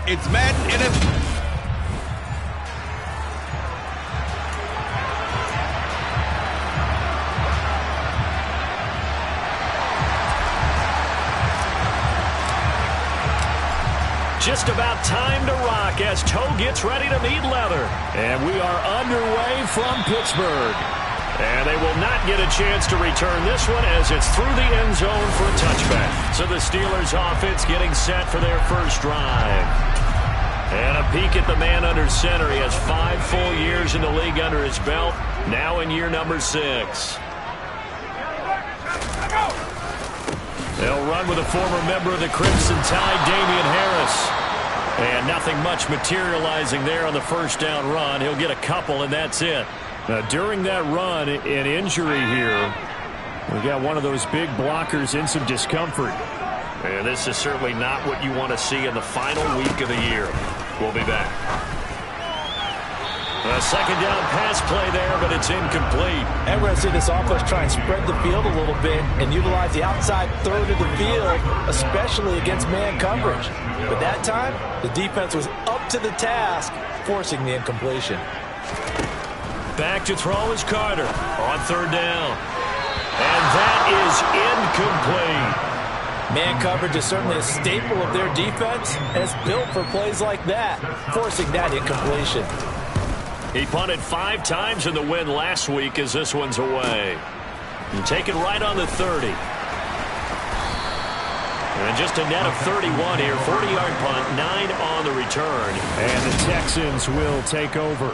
It's Madden NFL. Just about time to rock as Toe gets ready to meet leather. And we are underway from Pittsburgh. And they will not get a chance to return this one as it's through the end zone for a touchback. So the Steelers offense getting set for their first drive. And a peek at the man under center. He has 5 full years in the league under his belt. Now in year number 6. They'll run with a former member of the Crimson Tide, Damian Harris. And nothing much materializing there on the first down run. He'll get a couple, and that's it. Now, during that run, an injury here. We got one of those big blockers in some discomfort. And this is certainly not what you want to see in the final week of the year. We'll be back. A second down pass play there, but it's incomplete. And we're going to see this offense try and spread the field a little bit and utilize the outside third of the field, especially against man coverage. But that time, the defense was up to the task, forcing the incompletion. Back to throw is Carter on third down. And that is incomplete. Man coverage is certainly a staple of their defense, and it's built for plays like that, forcing that incompletion. He punted 5 times in the win last week as this one's away. And taken right on the 30. And just a net of 31 here. 40-yard punt, 9 on the return. And the Texans will take over.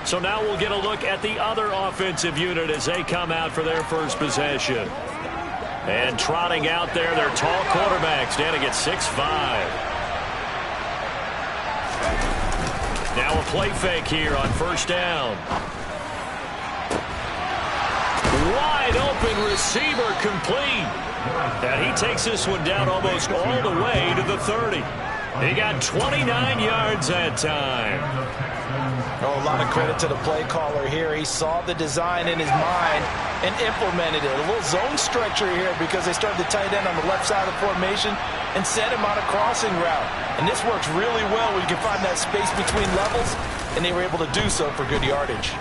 So now we'll get a look at the other offensive unit as they come out for their first possession. And trotting out there, their tall quarterback standing at 6'5". Now a play fake here on first down. Wide open receiver complete. And he takes this one down almost all the way to the 30. He got 29 yards that time. Oh, a lot of credit to the play caller here. He saw the design in his mind and implemented it. A little zone stretcher here because they started the tight end on the left side of the formation and sent him on a crossing route. And this works really well when you can find that space between levels, and they were able to do so for good yardage.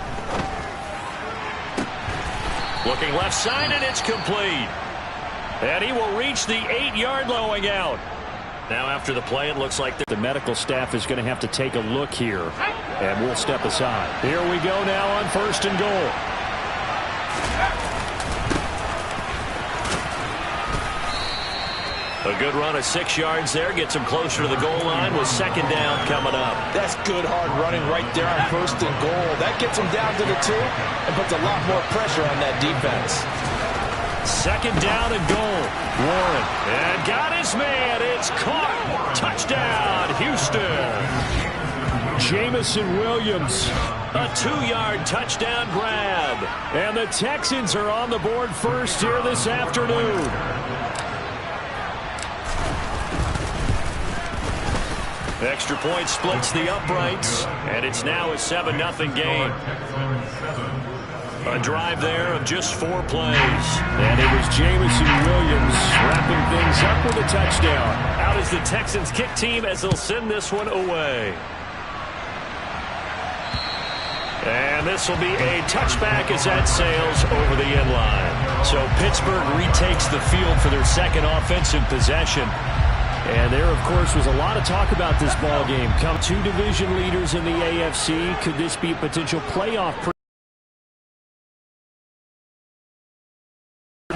Looking left side, and it's complete. And he will reach the 8-yard line going out. Now after the play, it looks like the medical staff is going to have to take a look here. And we'll step aside. Here we go now on first and goal. A good run of 6 yards there. Gets him closer to the goal line with second down coming up. That's good hard running right there on first and goal. That gets him down to the 2 and puts a lot more pressure on that defense. Second down and goal. Warren. And got his man. It's caught. Touchdown, Houston. Jamison Williams. A 2-yard touchdown grab. And the Texans are on the board first here this afternoon. Extra point splits the uprights. And it's now a 7-0 game. A drive there of just 4 plays. And it was Jamison Williams wrapping things up with a touchdown. Out is the Texans kick team as they'll send this one away. And this will be a touchback as that sails over the end line. So Pittsburgh retakes the field for their second offensive possession. And there, of course, was a lot of talk about this ball game. Come 2 division leaders in the AFC. Could this be a potential playoff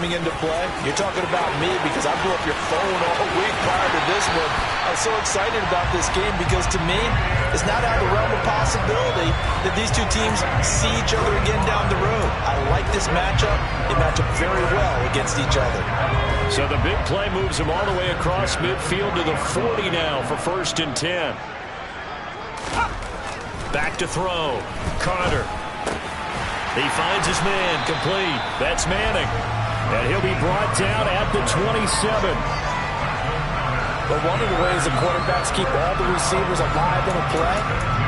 into play? You're talking about me because I blew up your phone all week prior to this one. I was so excited about this game because to me, it's not out of the realm of possibility that these two teams see each other again down the road. I like this matchup. They match up very well against each other. So the big play moves him all the way across midfield to the 40 now for first and 10. Back to throw. Carter. He finds his man complete. That's Manning. And he'll be brought down at the 27. But one of the ways the quarterbacks keep all the receivers alive in a play,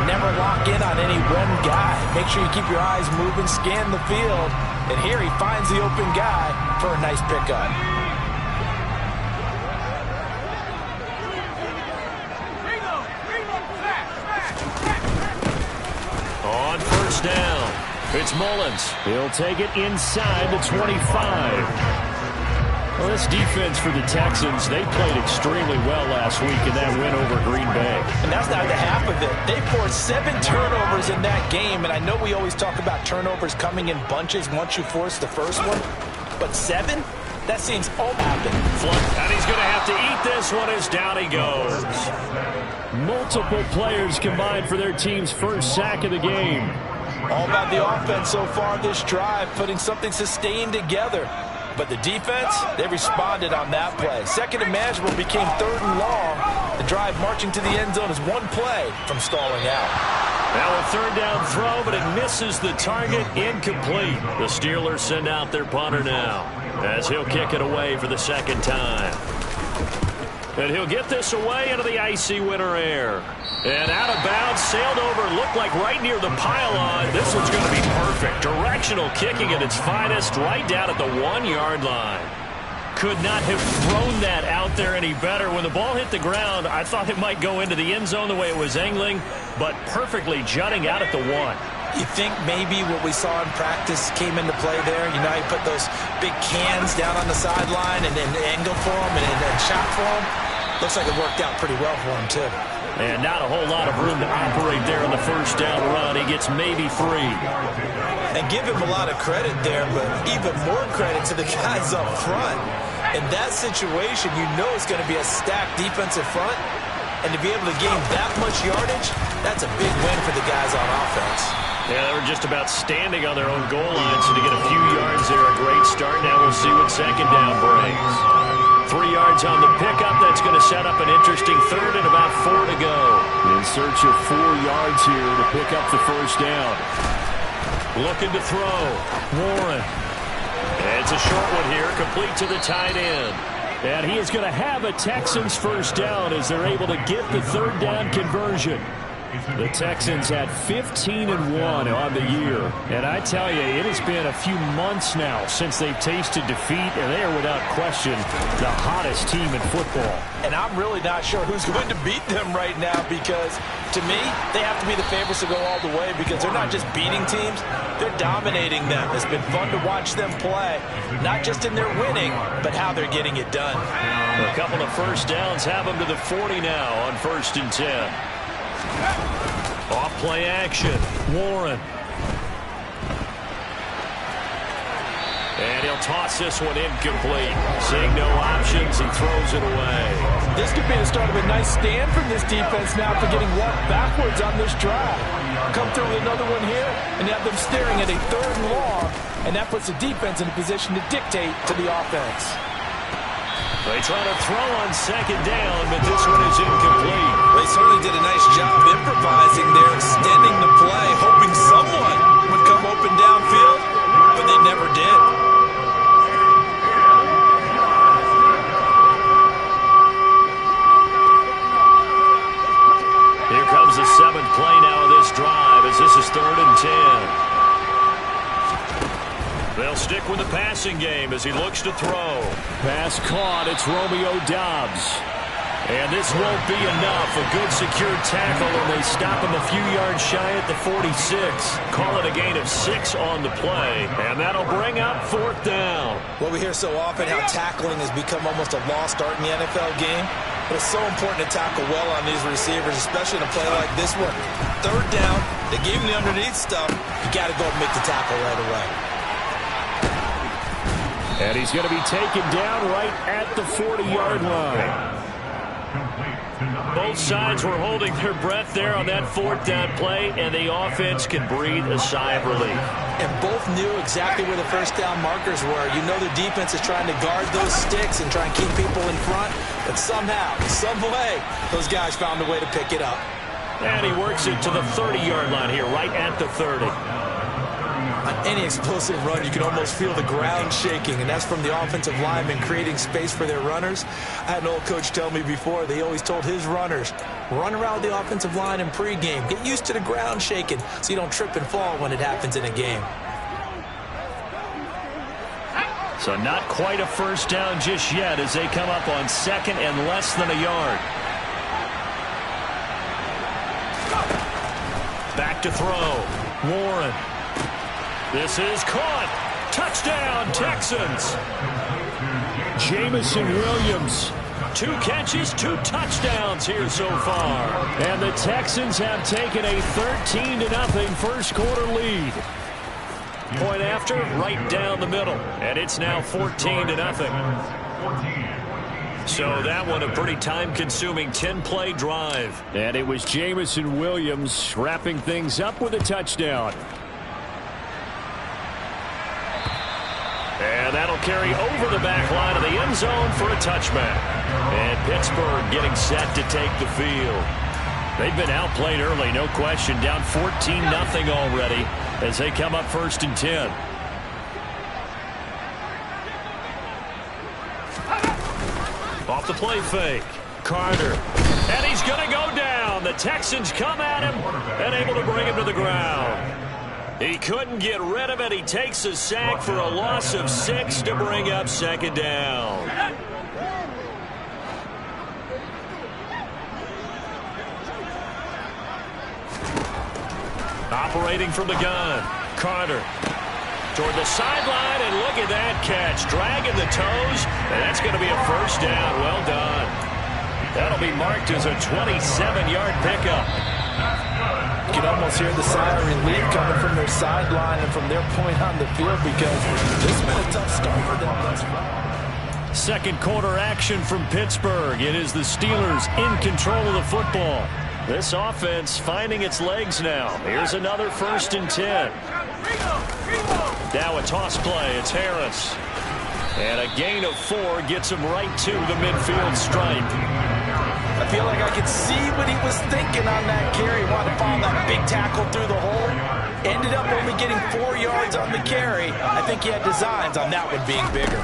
never lock in on any one guy. Make sure you keep your eyes moving, scan the field. And here he finds the open guy for a nice pickup. first down. It's Mullins. He'll take it inside the 25. Well, this defense for the Texans, they played extremely well last week in that win over Green Bay. And that's not the half of it. They forced 7 turnovers in that game, and I know we always talk about turnovers coming in bunches once you force the first one, but 7? That seems all happened. And he's going to have to eat this one as down he goes. Multiple players combined for their team's first sack of the game. All about the offense so far this drive, putting something sustained together. But the defense, they responded on that play. Second and manageable became 3rd and long. The drive marching to the end zone is one play from stalling out. Now a 3rd down throw, but it misses the target, incomplete. The Steelers send out their punter now, as he'll kick it away for the 2nd time. And he'll get this away into the icy winter air. And out of bounds, sailed over, looked like right near the pylon. This one's going to be perfect. Directional kicking at its finest, right down at the 1-yard line. Could not have thrown that out there any better. When the ball hit the ground, I thought it might go into the end zone the way it was angling, but perfectly jutting out at the 1. You think maybe what we saw in practice came into play there? You know, you put those big cans down on the sideline and then angle for them and shot for them. Looks like it worked out pretty well for him, too. And not a whole lot of room to operate there on the 1st down run. He gets maybe 3. And give him a lot of credit there, but even more credit to the guys up front. In that situation, you know it's going to be a stacked defensive front. And to be able to gain that much yardage, that's a big win for the guys on offense. Yeah, they were just about standing on their own goal line, so to get a few yards there, a great start. Now we'll see what 2nd down brings. 3 yards on the pickup. That's going to set up an interesting 3rd and about 4 to go. In search of 4 yards here to pick up the 1st down. Looking to throw. Warren. It's a short one here, complete to the tight end. And he is going to have a Texans 1st down as they're able to get the 3rd down conversion. The Texans had 15-1 on the year. And I tell you, it has been a few months now since they've tasted defeat, and they are without question the hottest team in football. And I'm really not sure who's going to beat them right now because, to me, they have to be the favorites to go all the way because they're not just beating teams, they're dominating them. It's been fun to watch them play, not just in their winning, but how they're getting it done. A couple of 1st downs have them to the 40 now on 1st and 10. Off play action. Warren. And he'll toss this one incomplete. Seeing no options, he throws it away. This could be the start of a nice stand from this defense now after getting walked backwards on this drive. Come through with another one here, and you have them staring at a 3rd and long, and that puts the defense in a position to dictate to the offense. They try to throw on 2nd down, but this one is incomplete. They certainly did a nice job improvising there, extending the play, hoping someone would come open downfield, but they never did. Here comes the 7th play now of this drive as this is 3rd and 10. They'll stick with the passing game as he looks to throw. Pass caught. It's Romeo Doubs. And this won't be enough. A good secure tackle, and they stop him a few yards shy at the 46. Call it a gain of 6 on the play. And that'll bring up 4th down. Well, we hear so often how tackling has become almost a lost art in the NFL game. But it's so important to tackle well on these receivers, especially in a play like this one. 3rd down, they gave him the underneath stuff. You got to go and make the tackle right away. And he's going to be taken down right at the 40-yard line. Both sides were holding their breath there on that 4th down play, and the offense can breathe a sigh of relief. And both knew exactly where the 1st down markers were. You know the defense is trying to guard those sticks and try and keep people in front, but somehow, some way, those guys found a way to pick it up. And he works it to the 30-yard line here, right at the 30. On any explosive run, you can almost feel the ground shaking, and that's from the offensive linemen creating space for their runners. I had an old coach tell me before, they always told his runners, run around the offensive line in pregame. Get used to the ground shaking so you don't trip and fall when it happens in a game. So not quite a 1st down just yet as they come up on 2nd and less than a yard. Back to throw. Warren. This is caught. Touchdown, Texans. Jamison Williams. 2 catches, 2 touchdowns here so far. And the Texans have taken a 13-0 first quarter lead. Point after, right down the middle. And it's now 14-0. So that one a pretty time-consuming 10-play drive. And it was Jamison Williams wrapping things up with a touchdown. And that'll carry over the back line of the end zone for a touchback. And Pittsburgh getting set to take the field. They've been outplayed early, no question. Down 14-0 already as they come up 1st and 10. Off the play fake. Carter. And he's going to go down. The Texans come at him and able to bring him to the ground. He couldn't get rid of it. He takes a sack for a loss of 6 to bring up 2nd down. Operating from the gun. Carter toward the sideline, and look at that catch. Dragging the toes, and that's going to be a 1st down. Well done. That'll be marked as a 27-yard pickup. You can almost hear the sigh of relief coming from their sideline and from their point on the field, because this has been a tough start for them thus far. Second quarter action from Pittsburgh. It is the Steelers in control of the football. This offense finding its legs now. Here's another 1st and 10. Now a toss play. It's Harris. And a gain of 4 gets him right to the midfield stripe. I feel like I could see what he was thinking on that carry. Wanted to follow that big tackle through the hole. Ended up only getting 4 yards on the carry. I think he had designs on that one being bigger.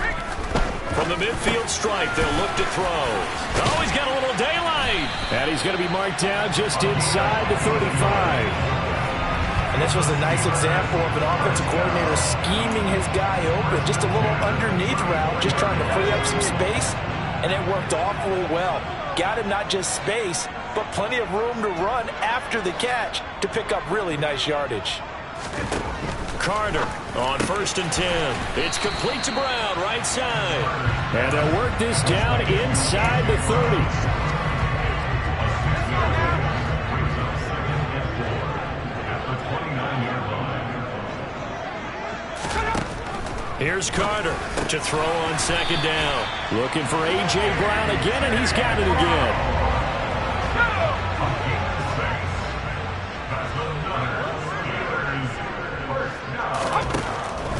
From the midfield stripe, they'll look to throw. Oh, he's got a little daylight. And he's going to be marked down just inside the 35. And this was a nice example of an offensive coordinator scheming his guy open. Just a little underneath route, just trying to free up some space. And it worked awfully well. Got him not just space, but plenty of room to run after the catch to pick up really nice yardage. Carter on 1st and 10. It's complete to Brown, right side. And they'll work this down inside the 30. Here's Carter to throw on 2nd down. Looking for A.J. Brown again, and he's got it again.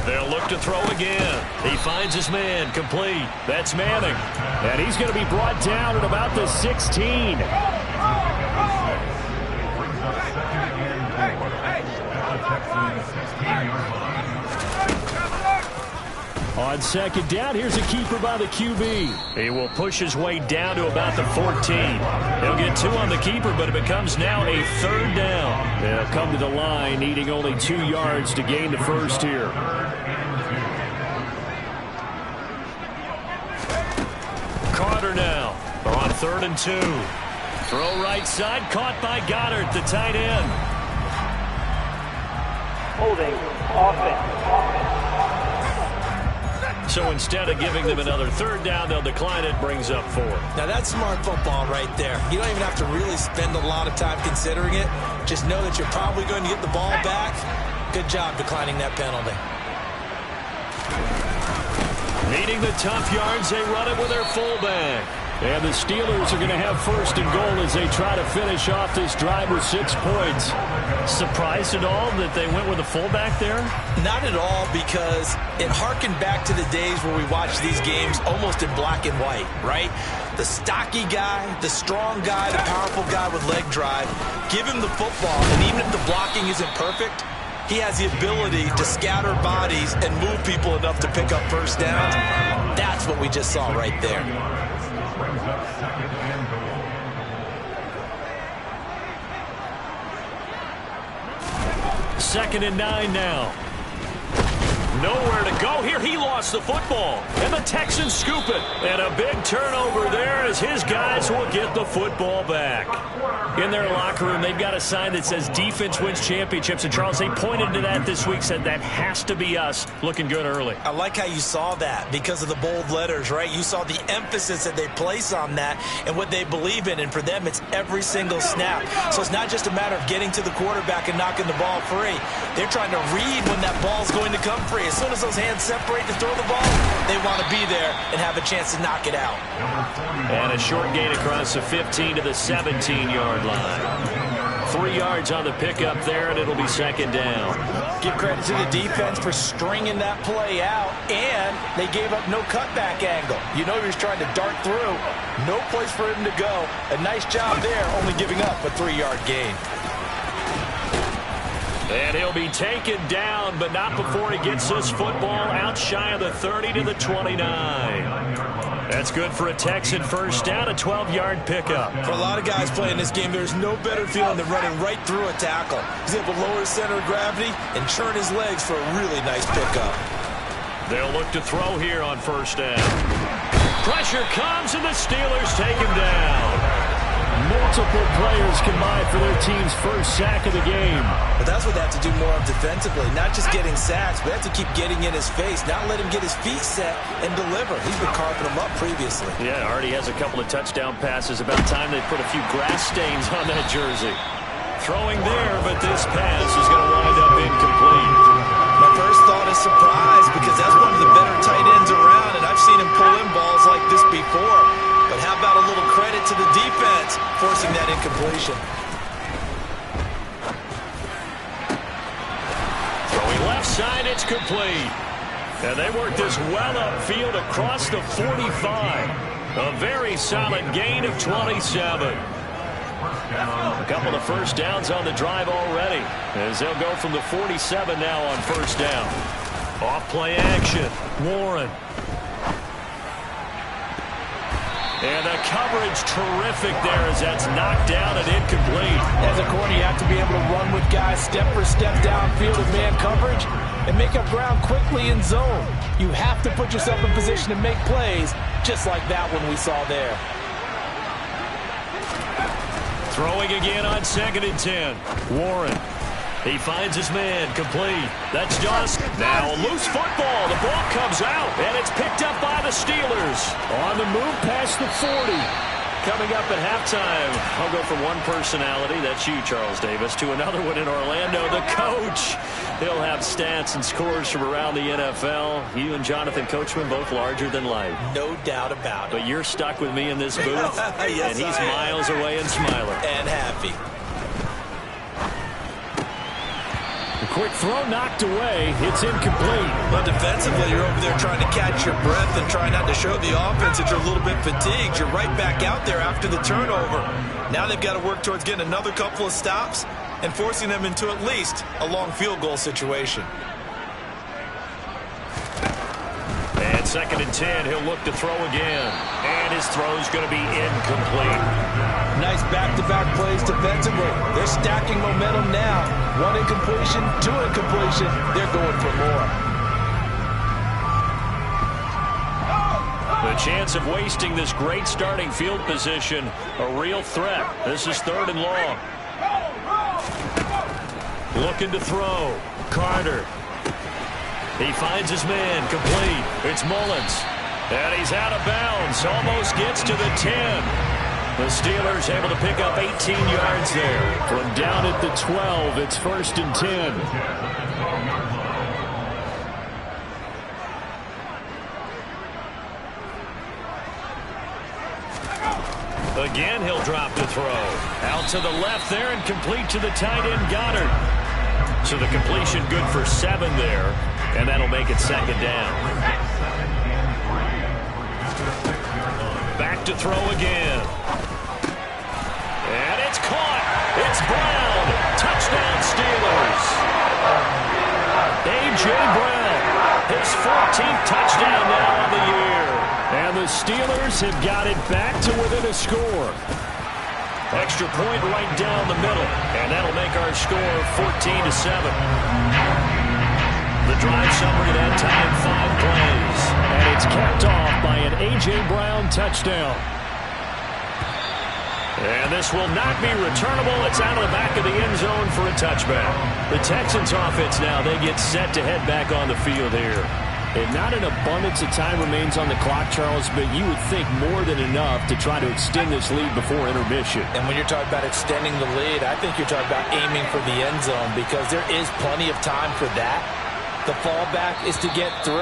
They'll look to throw again. He finds his man, complete. That's Manning. And he's going to be brought down at about the 16. On 2nd down, here's a keeper by the QB. He will push his way down to about the 14. He'll get 2 on the keeper, but it becomes now a 3rd down. They'll come to the line, needing only 2 yards to gain the 1st here. Carter now on 3rd and 2. Throw right side, caught by Goddard, the tight end. Holding, offense. So instead of giving them another 3rd down, they'll decline it, brings up 4. Now that's smart football right there. You don't even have to really spend a lot of time considering it. Just know that you're probably going to get the ball back. Good job declining that penalty. Needing the tough yards, they run it with their fullback. And the Steelers are going to have 1st and goal as they try to finish off this drive with 6 points. Surprised at all that they went with a fullback there? Not at all, because it harkened back to the days where we watched these games almost in black and white, right? The stocky guy, the strong guy, the powerful guy with leg drive. Give him the football, and even if the blocking isn't perfect, he has the ability to scatter bodies and move people enough to pick up 1st downs. That's what we just saw right there. 2nd and 9 now. Nowhere to go here he lost the football. And the Texans scoop it. And a big turnover there as his guys will get the football back. In their locker room, they've got a sign that says defense wins championships. And Charles, they pointed to that this week, said that has to be us. Looking good early. I like how you saw that because of the bold letters, right? You saw the emphasis that they place on that and what they believe in. And for them, it's every single snap. So it's not just a matter of getting to the quarterback and knocking the ball free. They're trying to read when that ball's going to come free. As soon as those hands separate to throw the ball, they want to be there and have a chance to knock it out. And a short gain across the 15 to the 17-yard line. 3 yards on the pickup there, and it'll be second down. Give credit to the defense for stringing that play out, and they gave up no cutback angle. You know he was trying to dart through. No place for him to go. A nice job there, only giving up a 3-yard gain. And he'll be taken down, but not before he gets this football out shy of the 30 to the 29. That's good for a Texan first down, a 12-yard pickup. For a lot of guys playing this game, there's no better feeling than running right through a tackle. He's able to lower his center of gravity and churn his legs for a really nice pickup. They'll look to throw here on first down. Pressure comes, and the Steelers take him down. Multiple players combined for their team's first sack of the game. But that's what they have to do more of defensively. Not just getting sacks, but they have to keep getting in his face, not let him get his feet set and deliver. He's been carving them up previously. Yeah, already has a couple of touchdown passes. About time they put a few grass stains on that jersey. Throwing there, but this pass is going to wind up incomplete. My first thought is surprise because that's one of the better tight ends around, and I've seen him pull in balls like this before. But how about a little credit to the defense forcing that incompletion? Throwing left side, it's complete. And they work this well upfield across the 45. A very solid gain of 27. A couple of first downs on the drive already, as they'll go from the 47 now on first down. Off play action, Warren. And the coverage terrific there as that's knocked down and incomplete. As a corner, you have to be able to run with guys step for step downfield in man coverage and make up ground quickly in zone. You have to put yourself in position to make plays, just like that one we saw there. Throwing again on 2nd and 10. Warren. He finds his man, complete. That's just now a loose football. The ball comes out, and it's picked up by the Steelers. On the move past the 40. Coming up at halftime, I'll go from one personality, that's you, Charles Davis, to another one in Orlando, the coach. He'll have stats and scores from around the NFL. You and Jonathan Coachman, both larger than life. No doubt about it. But you're stuck with me in this booth, yes, and he's miles away and smiling. And happy. Quick throw knocked away. It's incomplete. But defensively, you're over there trying to catch your breath and try not to show the offense that you're a little bit fatigued. You're right back out there after the turnover. Now they've got to work towards getting another couple of stops and forcing them into at least a long field goal situation. And 2nd and 10, he'll look to throw again. And his throw's going to be incomplete. Nice back-to-back plays defensively. They're stacking momentum now. 1 incompletion, 2 incompletion. They're going for more. The chance of wasting this great starting field position, a real threat. This is 3rd and long. Looking to throw. Carter. He finds his man, complete. It's Mullins. And he's out of bounds. Almost gets to the 10. The Steelers able to pick up 18 yards there. From down at the 12, it's 1st and 10. Again, he'll drop the throw. Out to the left there and complete to the tight end, Goddard. So the completion good for 7 there. And that'll make it 2nd down. Back to throw again. And it's caught. It's Brown. Touchdown Steelers. A.J. Brown. His 14th touchdown now on the year. And the Steelers have got it back to within a score. Extra point right down the middle. And that'll make our score 14-7. The drive summary that time, 5 A.J. Brown, touchdown. And this will not be returnable. It's out of the back of the end zone for a touchback. The Texans offense now, they get set to head back on the field here. And not an abundance of time remains on the clock, Charles, but you would think more than enough to try to extend this lead before intermission. And when you're talking about extending the lead, I think you're talking about aiming for the end zone because there is plenty of time for that. The fallback is to get 3.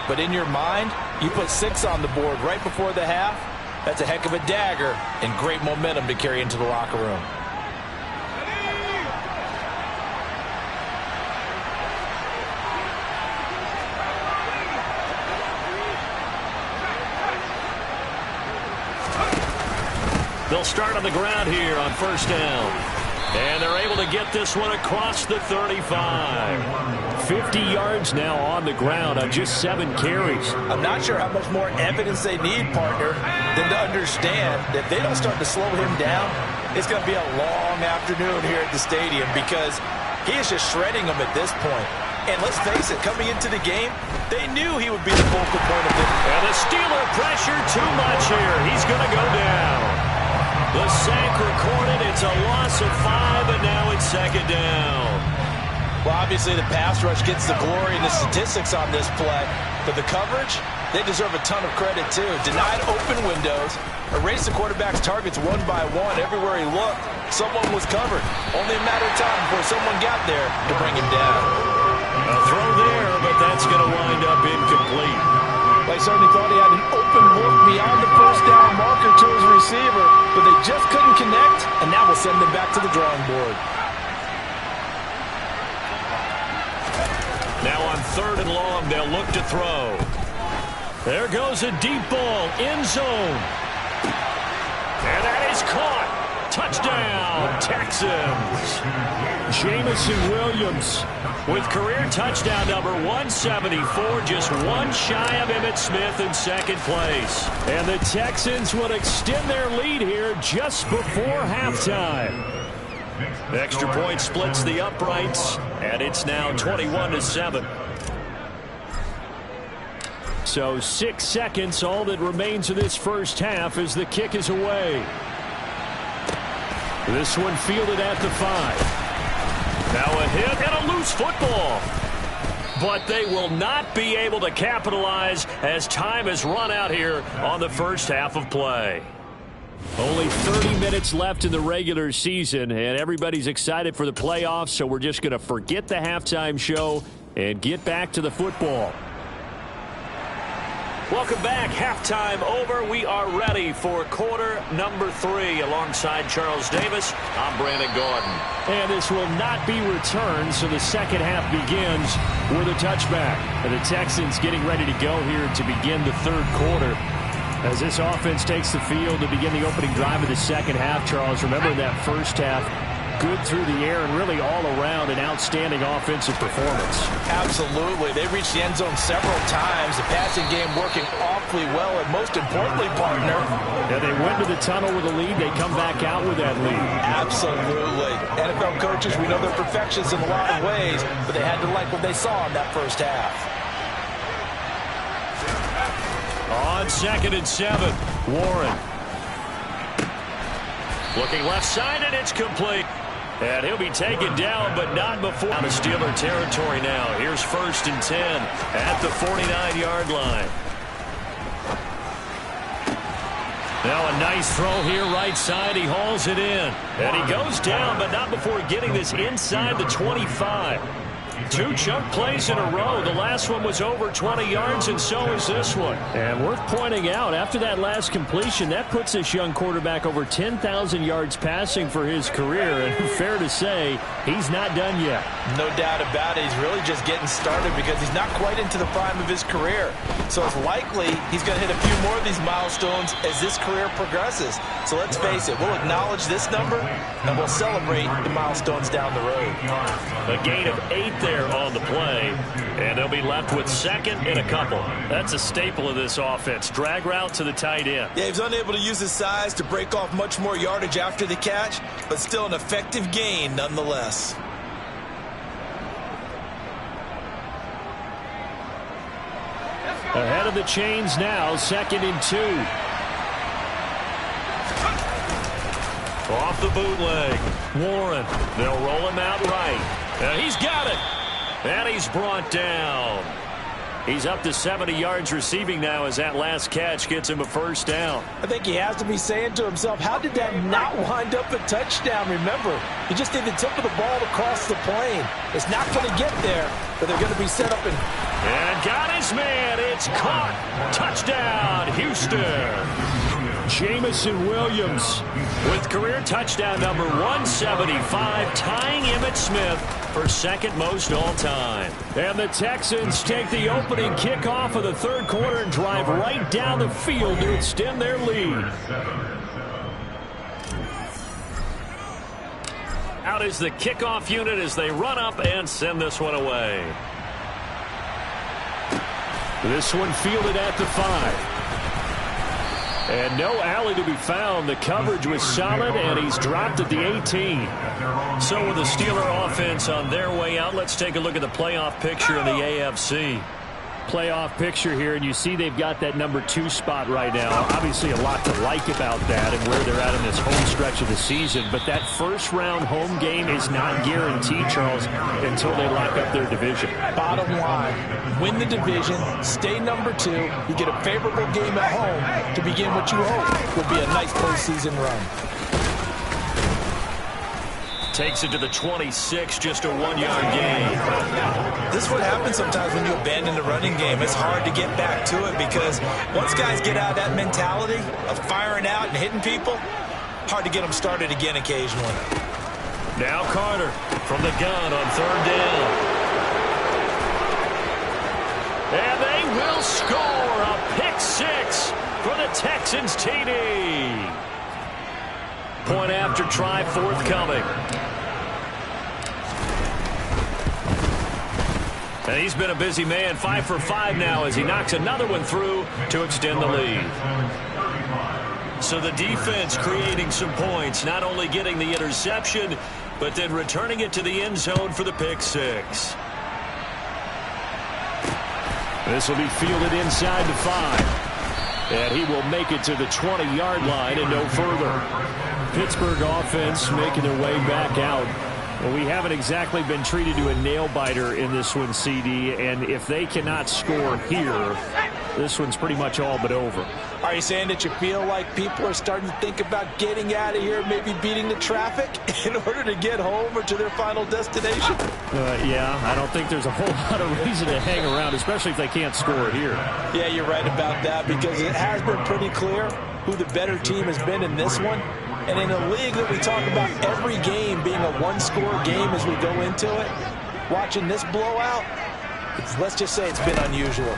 But in your mind, you put 6 on the board right before the half. That's a heck of a dagger and great momentum to carry into the locker room. They'll start on the ground here on first down. And they're able to get this one across the 35. 50 yards now on the ground on just 7 carries. I'm not sure how much more evidence they need, partner, than to understand that if they don't start to slow him down, it's going to be a long afternoon here at the stadium because he is just shredding them at this point. And let's face it, coming into the game, they knew he would be the focal point of it. And the Steeler pressure too much here. He's going to go down. The sack recorded. It's a loss of 5, and now it's second down. Well, obviously the pass rush gets the glory and the statistics on this play, but the coverage, they deserve a ton of credit too. Denied open windows, erased the quarterback's targets one by one. Everywhere he looked, someone was covered. Only a matter of time before someone got there to bring him down. A throw there, but that's going to wind up incomplete. They certainly thought he had an open look beyond the first down marker to his receiver, but they just couldn't connect, and now we'll send them back to the drawing board. Now on 3rd and long, they'll look to throw. There goes a deep ball, end zone. And that is caught. Touchdown, Texans. Jamison Williams with career touchdown number 174, just one shy of Emmitt Smith in second place. And the Texans would extend their lead here just before halftime. Extra point splits the uprights, and it's now 21-7. So 6 seconds, all that remains of this first half as the kick is away. This one fielded at the 5. Now a hit and a loose football. But they will not be able to capitalize as time has run out here on the first half of play. Only 30 minutes left in the regular season, and everybody's excited for the playoffs, so we're just going to forget the halftime show and get back to the football. Welcome back. Halftime over. We are ready for quarter number 3 alongside Charles Davis. I'm Brandon Gordon. And this will not be returned, so the second half begins with a touchback. And the Texans getting ready to go here to begin the third quarter. As this offense takes the field to begin the opening drive of the second half, Charles, remember in that first half, good through the air and really all around an outstanding offensive performance. Absolutely. They reached the end zone several times. The passing game working awfully well, and most importantly, partner. Yeah, they went to the tunnel with a lead. They come back out with that lead. Absolutely. NFL coaches, we know they're perfectionists in a lot of ways, but they had to like what they saw in that first half. On 2nd and 7, Warren. Looking left side, and it's complete. And he'll be taken down, but not before. Out of Steeler territory now. Here's 1st and 10 at the 49-yard line. Now a nice throw here right side. He hauls it in. And he goes down, but not before getting this inside the 25. 2 chunk plays in a row. The last one was over 20 yards, and so is this one. And worth pointing out, after that last completion, that puts this young quarterback over 10,000 yards passing for his career. And fair to say, he's not done yet. No doubt about it. He's really just getting started because he's not quite into the prime of his career. So it's likely he's going to hit a few more of these milestones as this career progresses. So let's face it, we'll acknowledge this number, and we'll celebrate the milestones down the road. A gain of 8 there on the play, and they'll be left with 2nd and a couple. That's a staple of this offense. Drag route to the tight end. Yeah, he's unable to use his size to break off much more yardage after the catch, but still an effective gain nonetheless. Ahead of the chains now, 2nd and 2. Off the bootleg. Warren. They'll roll him out right. He's got it. And he's brought down. He's up to 70 yards receiving now as that last catch gets him a first down. I think he has to be saying to himself, how did that not wind up a touchdown? Remember, he just did the tip of the ball across the plane. It's not going to get there, but they're going to be set up and got his man. It's caught. Touchdown, Houston. Jamison Williams with career touchdown number 175, tying Emmitt Smith for 2nd most all-time. And the Texans take the opening kickoff of the 3rd quarter and drive right down the field to extend their lead. Out is the kickoff unit as they run up and send this one away. This one fielded at the 5. And no alley to be found. The coverage was solid, and he's dropped at the 18. So with the Steeler offense on their way out, let's take a look at the playoff picture in the AFC. Playoff picture here, and you see they've got that number 2 spot right now. Obviously a lot to like about that and where they're at in this home stretch of the season. But that first-round home game is not guaranteed, Charles, until they lock up their division. Bottom line, win the division, stay number 2. You get a favorable game at home to begin what you hope will be a nice postseason run. Takes it to the 26, just a 1-yard gain. This is what happens sometimes when you abandon the running game. It's hard to get back to it because once guys get out of that mentality of firing out and hitting people, hard to get them started again occasionally. Now Carter from the gun on 3rd down. And they will score a pick 6 for the Texans TD. Point after try forthcoming. And he's been a busy man, 5 for 5 now as he knocks another one through to extend the lead. So the defense creating some points, not only getting the interception, but then returning it to the end zone for the pick 6. This will be fielded inside the 5. And he will make it to the 20-yard line and no further. Pittsburgh offense making their way back out. Well, we haven't exactly been treated to a nail-biter in this one, CD, and if they cannot score here, this one's pretty much all but over. Are you saying that you feel like people are starting to think about getting out of here, maybe beating the traffic in order to get home or to their final destination? Yeah, I don't think there's a whole lot of reason to hang around, especially if they can't score here. Yeah, you're right about that because it has been pretty clear who the better team has been in this one. And in a league that we talk about every game being a one-score game as we go into it, watching this blowout, let's just say it's been unusual.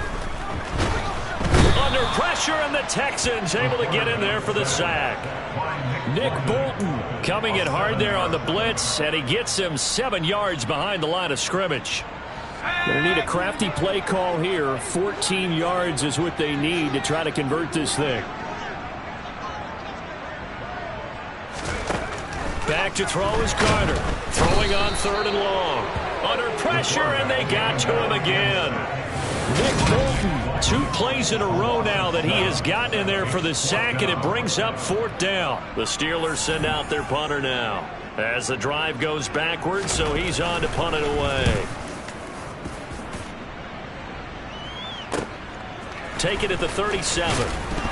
Under pressure, and the Texans able to get in there for the sack. Nick Bolton coming in hard there on the blitz, and he gets him 7 yards behind the line of scrimmage. Going to need a crafty play call here. 14 yards is what they need to try to convert this thing. Back to throw is Carter. Throwing on 3rd and long. Under pressure, and they got to him again. Nick Bolton, 2 plays in a row now that he has gotten in there for the sack, and it brings up 4th down. The Steelers send out their punter now as the drive goes backwards, so he's on to punt it away. Take it at the 37.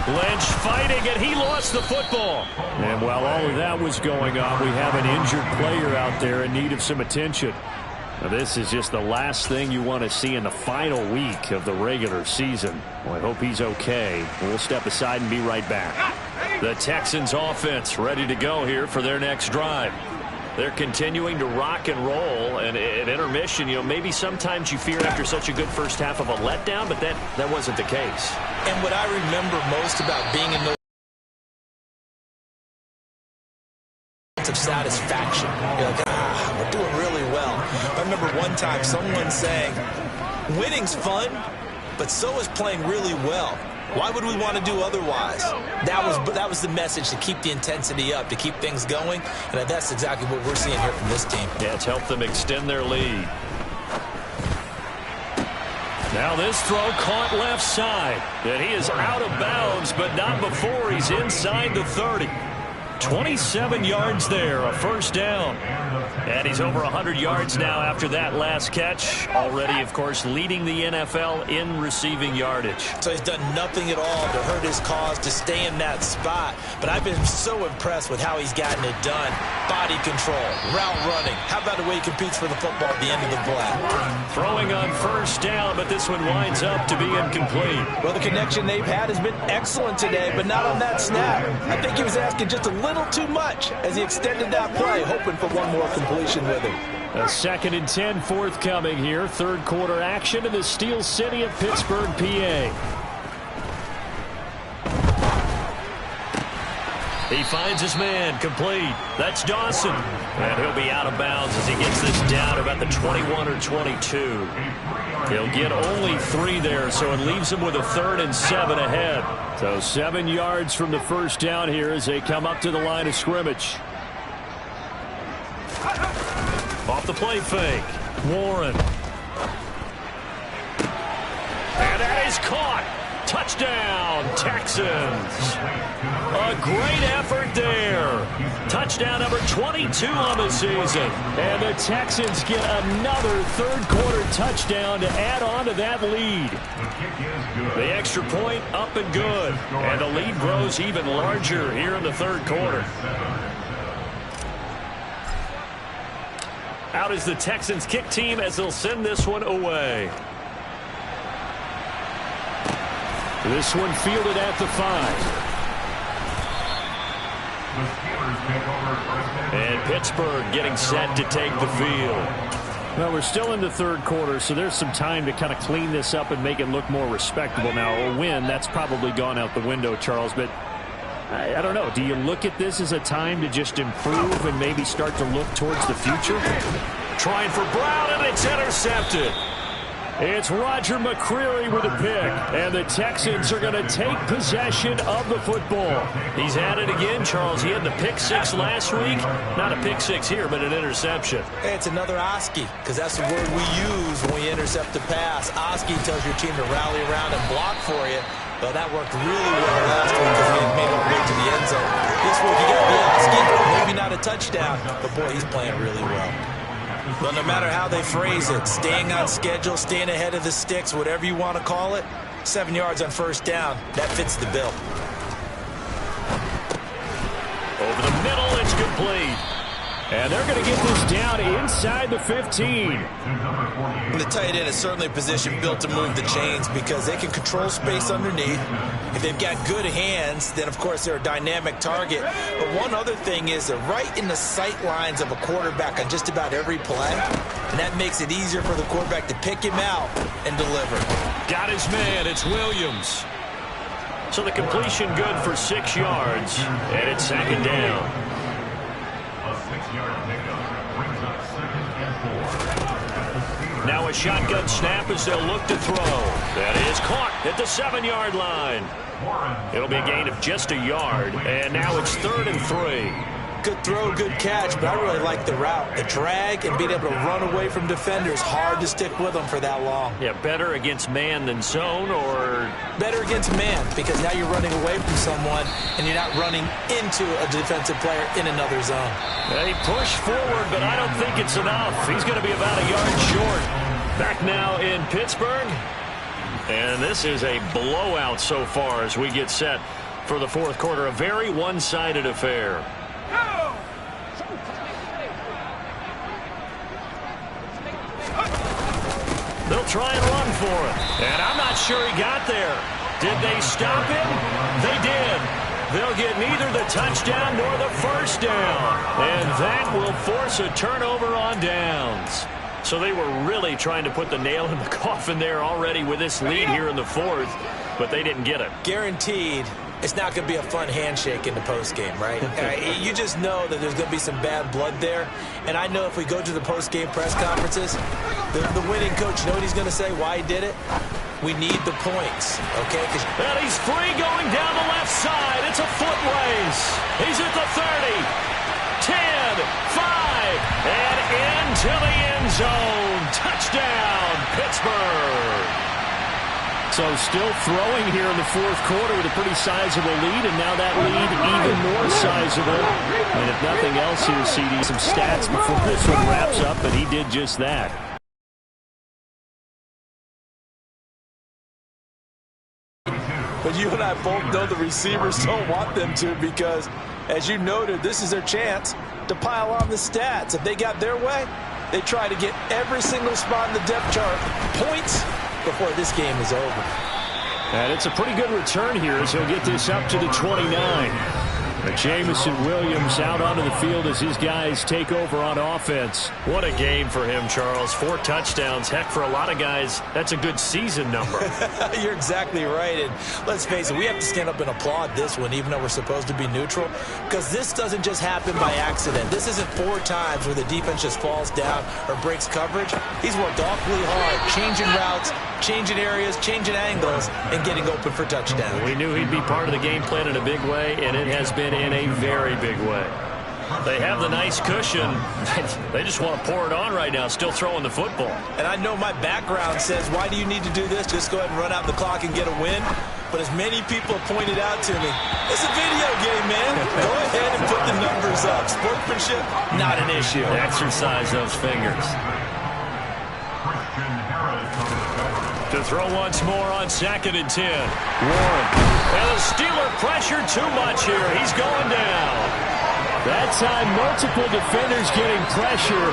Lynch fighting, and he lost the football. And while all of that was going on, we have an injured player out there in need of some attention. Now, this is just the last thing you want to see in the final week of the regular season. Well, I hope he's okay. We'll step aside and be right back. The Texans offense ready to go here for their next drive. They're continuing to rock and roll, and at intermission, maybe sometimes you fear after such a good first half of a letdown, but that wasn't the case. And what I remember most about being in those of satisfaction, you're like, we're doing really well. I remember one time someone saying, winning's fun, but so is playing really well. Why would we want to do otherwise? That was the message, to keep the intensity up, to keep things going, and that's exactly what we're seeing here from this team. Yeah, it's helped them extend their lead. Now this throw caught left side. And he is out of bounds, but not before he's inside the 30. 27 yards there, a first down. And he's over 100 yards now after that last catch. Already, of course, leading the NFL in receiving yardage. So he's done nothing at all to hurt his cause, to stay in that spot. But I've been so impressed with how he's gotten it done. Body control, route running. How about the way he competes for the football at the end of the play? Throwing on first down, but this one winds up to be incomplete. Well, the connection they've had has been excellent today, but not on that snap. I think he was asking just a little too much as he extended that play, hoping for one more completion with him. A 2nd and 10 forthcoming here. Third quarter action in the Steel City of Pittsburgh, PA. He finds his man, complete. That's Dawson. And he'll be out of bounds as he gets this down about the 21 or 22. He'll get only 3 there, so it leaves him with a 3rd and 7 ahead. So 7 yards from the first down here as they come up to the line of scrimmage. Off the play fake. Warren. And that is caught. Touchdown, Texans. A great effort there. Touchdown number 22 on the season. And the Texans get another third-quarter touchdown to add on to that lead. The extra point up and good. And the lead grows even larger here in the third quarter. Out is the Texans kick team as they'll send this one away. This one fielded at the 5. And Pittsburgh getting set to take the field. Well, we're still in the third quarter, so there's some time to kind of clean this up and make it look more respectable. Now, a win, that's probably gone out the window, Charles, but I don't know. Do you look at this as a time to just improve and maybe start to look towards the future? Trying for Brown, and it's intercepted. It's Roger McCreary with a pick, and the Texans are going to take possession of the football. He's at it again, Charles. He had the pick 6 last week. Not a pick 6 here, but an interception. Hey, it's another Oski, because that's the word we use when we intercept the pass. Oski tells your team to rally around and block for you. Well, that worked really well last week because he had made it way to the end zone. This week, you got the Oski, maybe not a touchdown, but boy, he's playing really well. Well, no matter how they phrase it, staying on schedule, staying ahead of the sticks, whatever you want to call it, 7 yards on first down, that fits the bill. Over the middle, it's complete. And they're going to get this down inside the 15. And the tight end is certainly a position built to move the chains because they can control space underneath. If they've got good hands, then, of course, they're a dynamic target. But one other thing is they're right in the sight lines of a quarterback on just about every play. And that makes it easier for the quarterback to pick him out and deliver. Got his man. It's Williams. So the completion good for 6 yards. And it's 2nd down. Now a shotgun snap as they'll look to throw. That is caught at the 7-yard line. It'll be a gain of just a yard, and now it's 3rd and 3. Good throw, good catch, but I really like the route. The drag and being able to run away from defenders, hard to stick with them for that long. Yeah, better against man than zone, or? Better against man, because now you're running away from someone, and you're not running into a defensive player in another zone. They push forward, but I don't think it's enough. He's going to be about a yard short. Back now in Pittsburgh. And this is a blowout so far as we get set for the fourth quarter. A very one-sided affair. They'll try and run for it. And I'm not sure he got there. Did they stop him? They did. They'll get neither the touchdown nor the first down. And that will force a turnover on downs. So they were really trying to put the nail in the coffin there already with this lead here in the fourth, but they didn't get it. Guaranteed it's not going to be a fun handshake in the postgame, right? You just know that there's going to be some bad blood there. And I know if we go to the postgame press conferences, the winning coach, you know what he's going to say, why he did it? We need the points, okay? And he's free going down the left side. It's a foot race. He's at the 30, 10, 5, and into the end zone. Touchdown, Pittsburgh. So still throwing here in the fourth quarter with a pretty sizable lead, and now that lead even more sizable. And if nothing else here, CD, some stats before this one wraps up, and he did just that. But you and I both know the receivers don't want them to because, as you noted, this is their chance to pile on the stats. If they got their way, they try to get every single spot in the depth chart points before this game is over. And it's a pretty good return here as he'll get this up to the 29. But Jameson Williams out onto the field as his guys take over on offense. What a game for him, Charles. 4 touchdowns. Heck, for a lot of guys, that's a good season number. You're exactly right. And let's face it, we have to stand up and applaud this one, even though we're supposed to be neutral, because this doesn't just happen by accident. This isn't 4 times where the defense just falls down or breaks coverage. He's worked awfully hard, changing routes, changing areas, changing angles, and getting open for touchdowns. We knew he'd be part of the game plan in a big way, and it has been in a very big way. They have the nice cushion. They just want to pour it on right now, still throwing the football. And I know my background says, why do you need to do this? Just go ahead and run out the clock and get a win. But as many people have pointed out to me, it's a video game, man. Go ahead and put the numbers up. Sportsmanship, not an issue. Exercise those fingers. To throw once more on 2nd and 10. Warren. And the Steeler pressure too much here. He's going down. That time, multiple defenders getting pressure,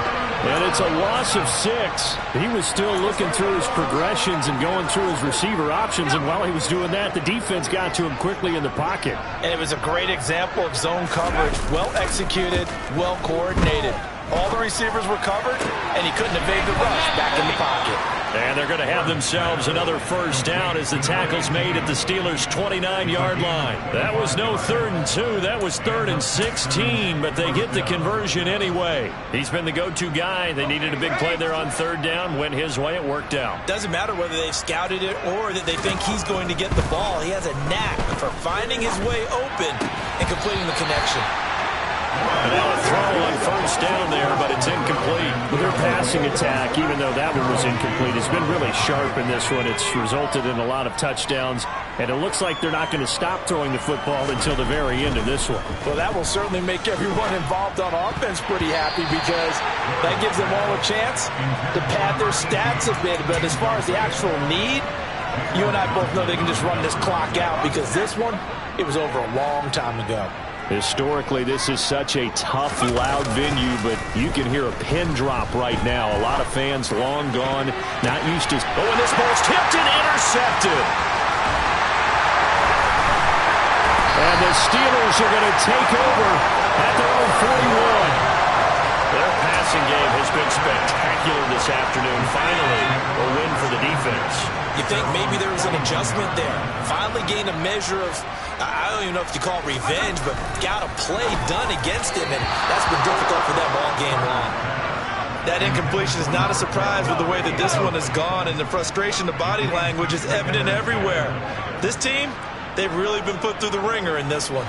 and it's a loss of 6. He was still looking through his progressions and going through his receiver options, and while he was doing that, the defense got to him quickly in the pocket. And it was a great example of zone coverage. Well executed, well coordinated. All the receivers were covered, and he couldn't evade the rush back in the pocket. And they're going to have themselves another first down as the tackle's made at the Steelers' 29-yard line. That was no 3rd and 2. That was 3rd and 16, but they get the conversion anyway. He's been the go-to guy. They needed a big play there on 3rd down. Went his way. It worked out. Doesn't matter whether they've scouted it or that they think he's going to get the ball. He has a knack for finding his way open and completing the connection. And now a throw on first down there, but it's incomplete. Well, their passing attack, even though that one was incomplete, has been really sharp in this one. It's resulted in a lot of touchdowns, and it looks like they're not going to stop throwing the football until the very end of this one. Well, that will certainly make everyone involved on offense pretty happy because that gives them all a chance to pad their stats a bit. But as far as the actual need, you and I both know they can just run this clock out because this one, it was over a long time ago. Historically, this is such a tough, loud venue, but you can hear a pin drop right now. A lot of fans long gone, not used to. Oh, and this ball's tipped and intercepted. And the Steelers are going to take over at their own 41. Their passing game has been spectacular this afternoon. Finally, a win for the defense. You think maybe there was an adjustment there. Finally gained a measure of, I don't even know if you call it revenge, but got a play done against him, and that's been difficult for them all game long. That incompletion is not a surprise with the way that this one has gone, and the frustration, the body language is evident everywhere. This team, they've really been put through the ringer in this one.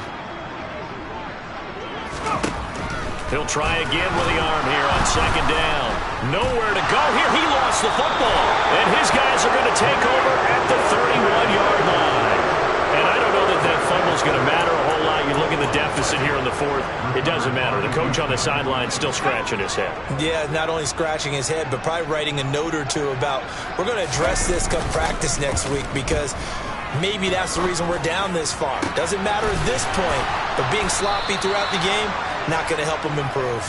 He'll try again with the arm here on 2nd down. Nowhere to go here. He lost the football. And his guys are going to take over at the 31-yard line. And I don't know that that fumble's going to matter a whole lot. You look at the deficit here in the 4th. It doesn't matter. The coach on the sideline still scratching his head. Yeah, not only scratching his head, but probably writing a note or two about, we're going to address this come practice next week because maybe that's the reason we're down this far. Doesn't matter at this point, but being sloppy throughout the game, not going to help him improve.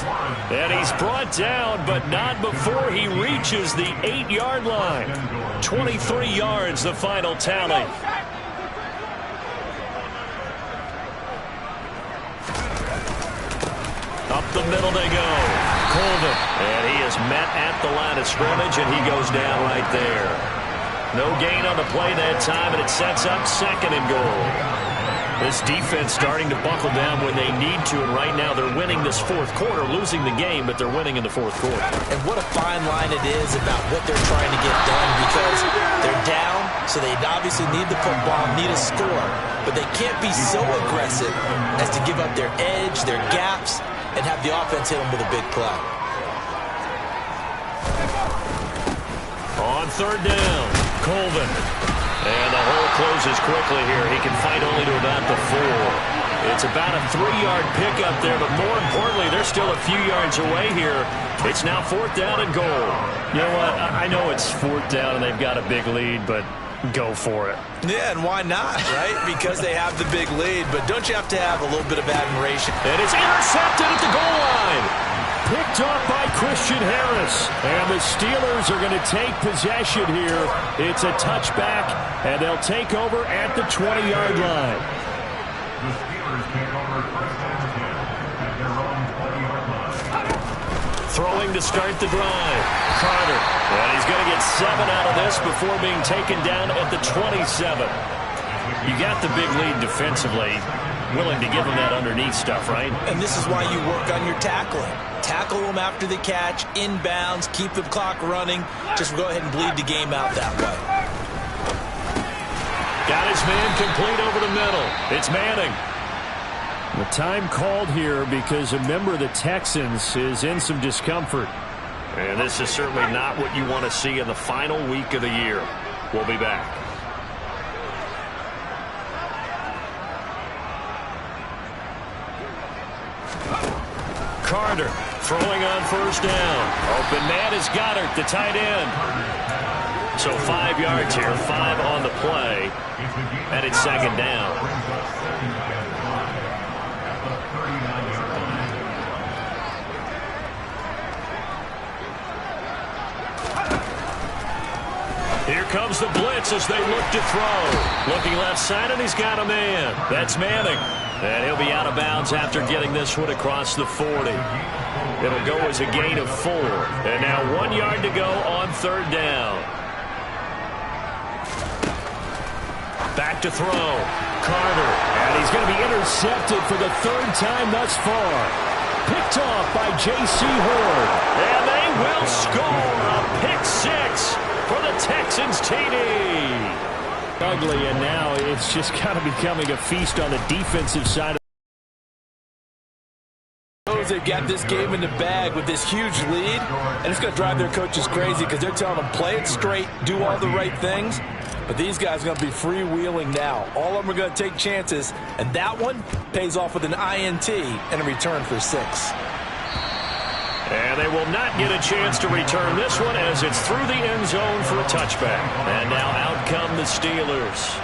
And he's brought down, but not before he reaches the 8-yard line. 23 yards, the final tally. Up the middle they go. Colvin. And he is met at the line of scrimmage, and he goes down right there. No gain on the play that time, and it sets up 2nd and goal. This defense starting to buckle down when they need to, and right now they're winning this 4th quarter, losing the game, but they're winning in the 4th quarter. And what a fine line it is about what they're trying to get done because they're down, so they obviously need the football, need a score, but they can't be so aggressive as to give up their edge, their gaps, and have the offense hit them with a big play. On 3rd down, Colvin. And the hole closes quickly here. He can fight only to about the 4. It's about a 3-yard pickup there, but more importantly, they're still a few yards away here. It's now 4th down and goal. You know what? I know it's 4th down and they've got a big lead, but go for it. Yeah, and why not, right? Because they have the big lead, but don't you have to have a little bit of admiration? And it's intercepted at the goal line. Picked off by Christian Harris. And the Steelers are going to take possession here. It's a touchback, and they'll take over at the 20-yard line. Throwing to start the drive. Carter. And he's going to get 7 out of this before being taken down at the 27. You got the big lead defensively. Willing to give him that underneath stuff, right? And this is why you work on your tackling. Tackle them after the catch, inbounds, keep the clock running. Just go ahead and bleed the game out that way. Got his man complete over the middle. It's Manning. The time called here because a member of the Texans is in some discomfort. And this is certainly not what you want to see in the final week of the year. We'll be back. Carter throwing on 1st down. Open man is Goddard, the tight end. So 5 yards here, 5 on the play. And it's 2nd down. Here comes the blitz as they look to throw. Looking left side, and he's got a man. That's Manning. And he'll be out of bounds after getting this one across the 40. It'll go as a gain of 4. And now 1 yard to go on 3rd down. Back to throw. Carter. And he's going to be intercepted for the 3rd time thus far. Picked off by J.C. Horn. And they will score a pick 6 for the Texans TD. Ugly, and now it's just kind of becoming a feast on the defensive side. They've got this game in the bag with this huge lead, and it's going to drive their coaches crazy because they're telling them play it straight, do all the right things. But these guys are going to be freewheeling now. All of them are going to take chances, and that one pays off with an INT and a return for 6. And they will not get a chance to return this one as it's through the end zone for a touchback. And now out come the Steelers.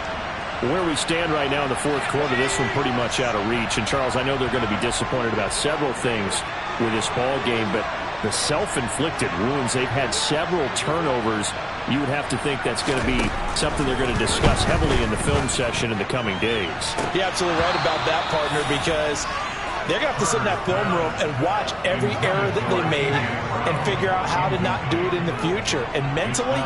Where we stand right now in the 4th quarter, this one pretty much out of reach. And, Charles, I know they're going to be disappointed about several things with this ball game, but the self-inflicted wounds, they've had several turnovers. You would have to think that's going to be something they're going to discuss heavily in the film session in the coming days. You're absolutely right about that, partner, because they're going to have to sit in that film room and watch every error that they made and figure out how to not do it in the future. And mentally,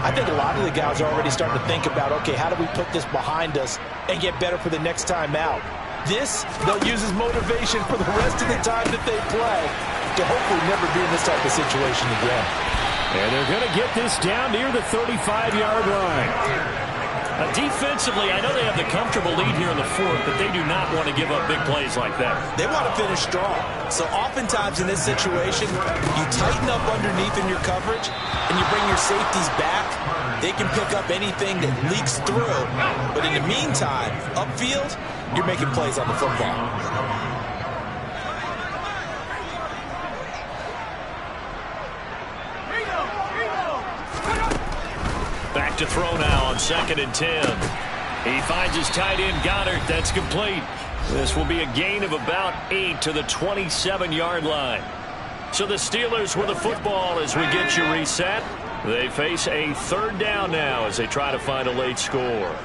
I think a lot of the guys are already starting to think about, okay, how do we put this behind us and get better for the next time out? This, they'll use as motivation for the rest of the time that they play to hopefully never be in this type of situation again. And they're going to get this down near the 35-yard line. Defensively, I know they have the comfortable lead here in the 4th, but they do not want to give up big plays like that. They want to finish strong. So oftentimes in this situation, you tighten up underneath in your coverage, and you bring your safeties back. They can pick up anything that leaks through. But in the meantime, upfield, you're making plays on the football. Back to throw now on 2nd and 10. He finds his tight end, Goddard. That's complete. This will be a gain of about 8 to the 27-yard line. So the Steelers with the football as we get you reset. They face a 3rd down now as they try to find a late score.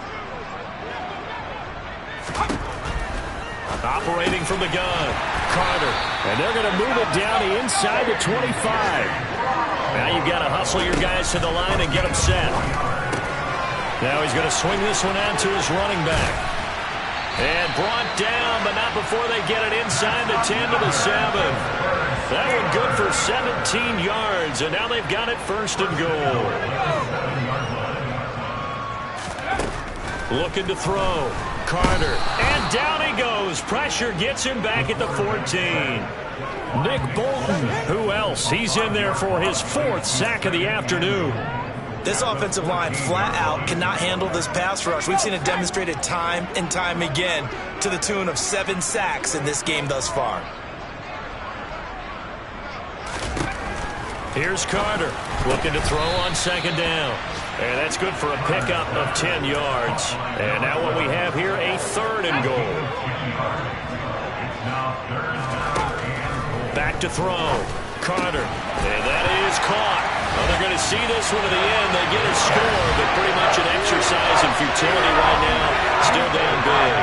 Operating from the gun, Carter. And they're going to move it down inside the 25. Now you've got to hustle your guys to the line and get them set. Now he's going to swing this one out to his running back. And brought down, but not before they get it inside the 10 to the 7. That one good for 17 yards, and now they've got it 1st and goal. Looking to throw. Carter. And down he goes. Pressure gets him back at the 14. Nick Bolton. Who else? He's in there for his 4th sack of the afternoon. This offensive line flat out cannot handle this pass rush. We've seen it demonstrated time and time again to the tune of 7 sacks in this game thus far. Here's Carter looking to throw on second down. And that's good for a pickup of 10 yards. And now what we have here, a 3rd and goal. Back to throw. Carter. And that is caught. Well, they're going to see this one to the end. They get a score, but pretty much an exercise in futility right now. Still down big.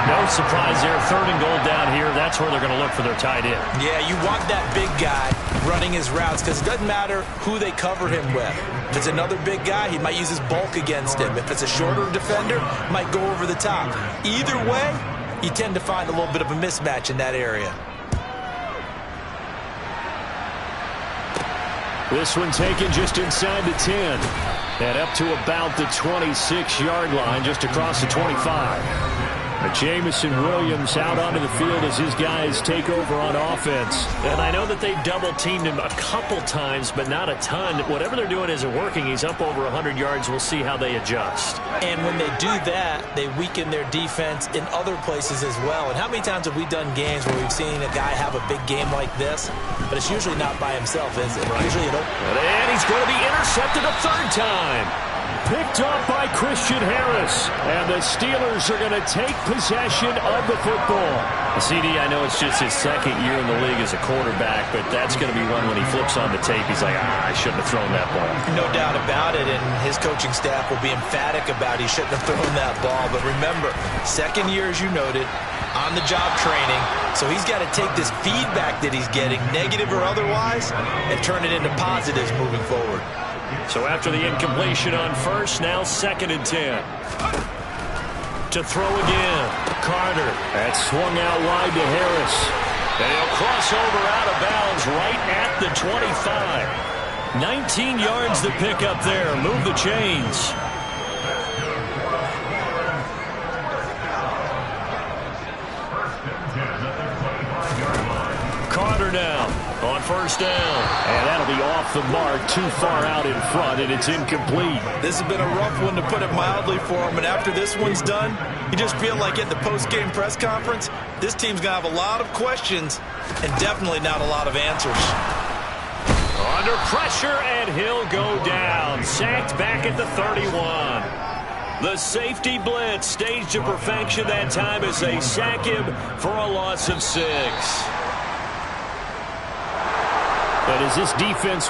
No surprise there. 3rd and goal down here. That's where they're going to look for their tight end. Yeah, you want that big guy running his routes because it doesn't matter who they cover him with. If it's another big guy, he might use his bulk against him. If it's a shorter defender, might go over the top. Either way, you tend to find a little bit of a mismatch in that area. This one taken just inside the 10. And up to about the 26-yard line, just across the 25. Jamison Williams out onto the field as his guys take over on offense. And I know that they double-teamed him a couple times, but not a ton. Whatever they're doing isn't working. He's up over 100 yards. We'll see how they adjust. And when they do that, they weaken their defense in other places as well. And how many times have we done games where we've seen a guy have a big game like this, but it's usually not by himself, is it? Right. Usually and he's going to be intercepted a 3rd time. Picked up by Christian Harris. And the Steelers are going to take possession of the football. CD, I know it's just his 2nd year in the league as a quarterback, but that's going to be one when he flips on the tape. He's like, I shouldn't have thrown that ball. No doubt about it, and his coaching staff will be emphatic about he shouldn't have thrown that ball. But remember, 2nd year, as you noted, on-the-job training. So he's got to take this feedback that he's getting, negative or otherwise, and turn it into positives moving forward. So after the incompletion on 1st, now 2nd and 10. To throw again. Carter. That swung out wide to Harris. And he'll cross over out of bounds right at the 25. 19 yards to pick up there. Move the chains. Carter now on 1st down. And that'll be off the mark, too far out in front, and it's incomplete. This has been a rough one, to put it mildly, for him. And after this one's done, you just feel like at the post-game press conference, this team's going to have a lot of questions and definitely not a lot of answers. Under pressure, and he'll go down. Sacked back at the 31. The safety blitz staged to perfection that time as they sack him for a loss of 6. But is this defense